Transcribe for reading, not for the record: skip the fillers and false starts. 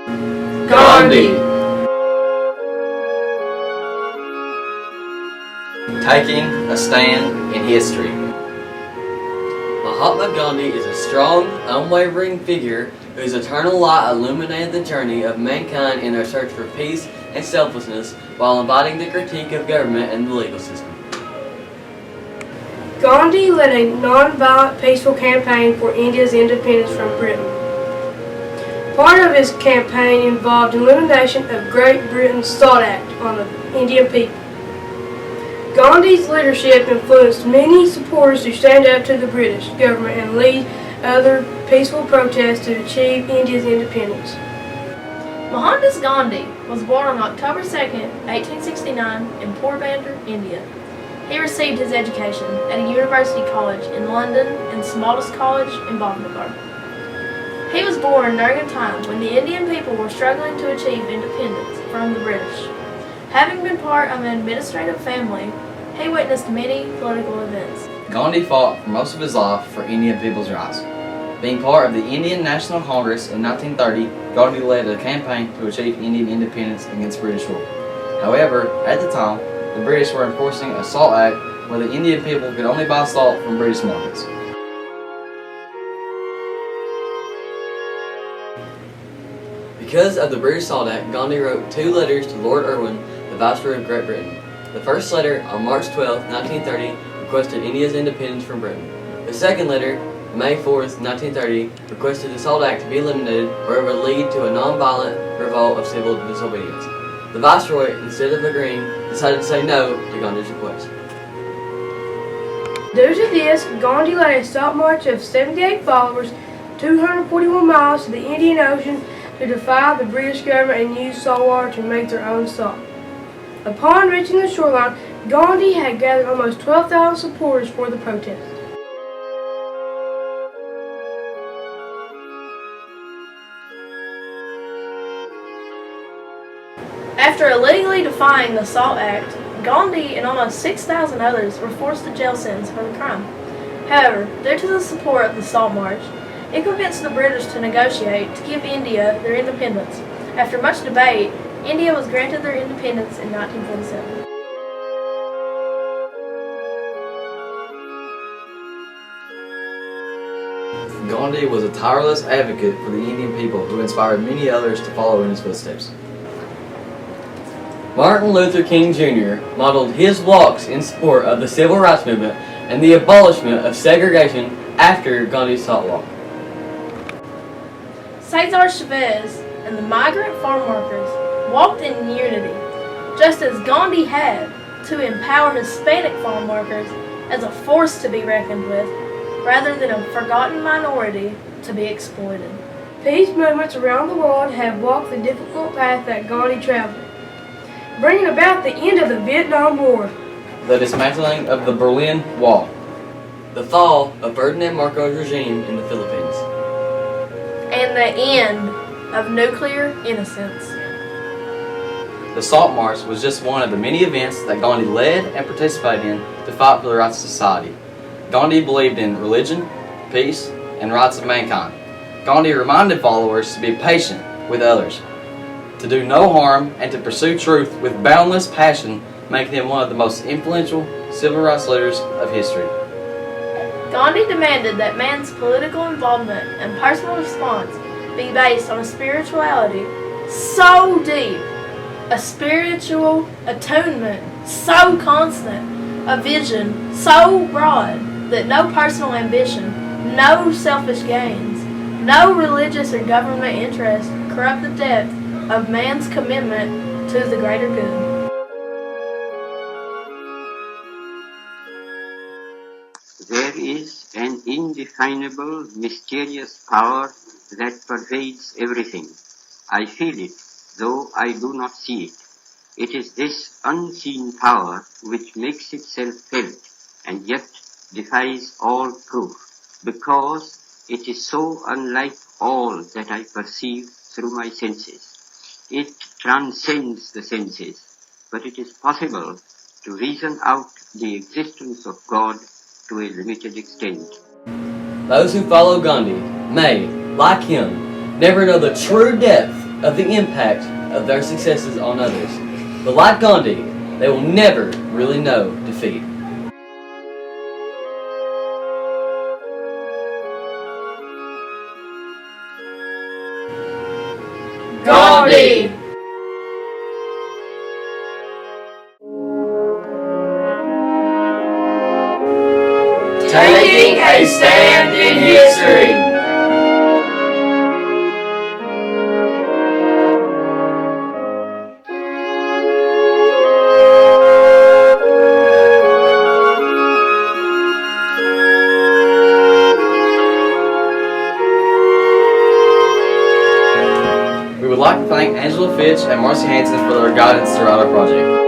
Ghandi. Taking a stand in history. Mahatma Gandhi is a strong, unwavering figure whose eternal light illuminated the journey of mankind in their search for peace and selflessness while inviting the critique of government and the legal system. Gandhi led a non-violent, peaceful campaign for India's independence from Britain. Part of his campaign involved elimination of Great Britain's SALT Act on the Indian people. Gandhi's leadership influenced many supporters to stand up to the British government and lead other peaceful protests to achieve India's independence. Mohandas Gandhi was born on October 2, 1869 in Porbandar, India. He received his education at a university college in London and Smallest College in Bhavnagar. He was born during a time when the Indian people were struggling to achieve independence from the British. Having been part of an administrative family, he witnessed many political events. Gandhi fought for most of his life for Indian people's rights. Being part of the Indian National Congress in 1930, Gandhi led a campaign to achieve Indian independence against British rule. However, at the time, the British were enforcing a SALT Act where the Indian people could only buy salt from British markets. Because of the British SALT Act, Gandhi wrote 2 letters to Lord Irwin, the Viceroy of Great Britain. The first letter, on March 12, 1930, requested India's independence from Britain. The second letter, May 4, 1930, requested the SALT Act to be eliminated or it would lead to a non-violent revolt of civil disobedience. The Viceroy, instead of agreeing, decided to say no to Gandhi's request. Due to this, Gandhi led a salt march of 78 followers, 241 miles to the Indian Ocean to defy the British government and use salt water to make their own salt. Upon reaching the shoreline, Gandhi had gathered almost 12,000 supporters for the protest. After illegally defying the SALT Act, Gandhi and almost 6,000 others were forced to jail sentence for the crime. However, due to the support of the Salt March, it convinced the British to negotiate to give India their independence. After much debate, India was granted their independence in 1947. Gandhi was a tireless advocate for the Indian people who inspired many others to follow in his footsteps. Martin Luther King Jr. modeled his walks in support of the civil rights movement and the abolishment of segregation after Gandhi's salt walk. Cesar Chavez and the migrant farm workers walked in unity, just as Gandhi had, to empower Hispanic farm workers as a force to be reckoned with, rather than a forgotten minority to be exploited. Peace movements around the world have walked the difficult path that Gandhi traveled, bringing about the end of the Vietnam War, the dismantling of the Berlin Wall, the fall of Ferdinand Marcos' regime in the Philippines, and the end of nuclear innocence. The Salt March was just one of the many events that Gandhi led and participated in to fight for the rights of society. Gandhi believed in religion, peace, and rights of mankind. Gandhi reminded followers to be patient with others, to do no harm, and to pursue truth with boundless passion, making him one of the most influential civil rights leaders of history. Gandhi demanded that man's political involvement and personal response be based on a spirituality so deep, a spiritual attunement so constant, a vision so broad that no personal ambition, no selfish gains, no religious or government interest corrupt the depth of man's commitment to the greater good. There is an indefinable, mysterious power that pervades everything. I feel it, though I do not see it. It is this unseen power which makes itself felt and yet defies all proof, because it is so unlike all that I perceive through my senses. It transcends the senses, but it is possible to reason out the existence of God to a limited extent. Those who follow Gandhi may, like him, never know the true depth of the impact of their successes on others. But like Gandhi, they will never really know defeat. Ghandi! Taking a stand in history. We would like to thank Angela Fitch and Marcy Hanson for their guidance throughout our project.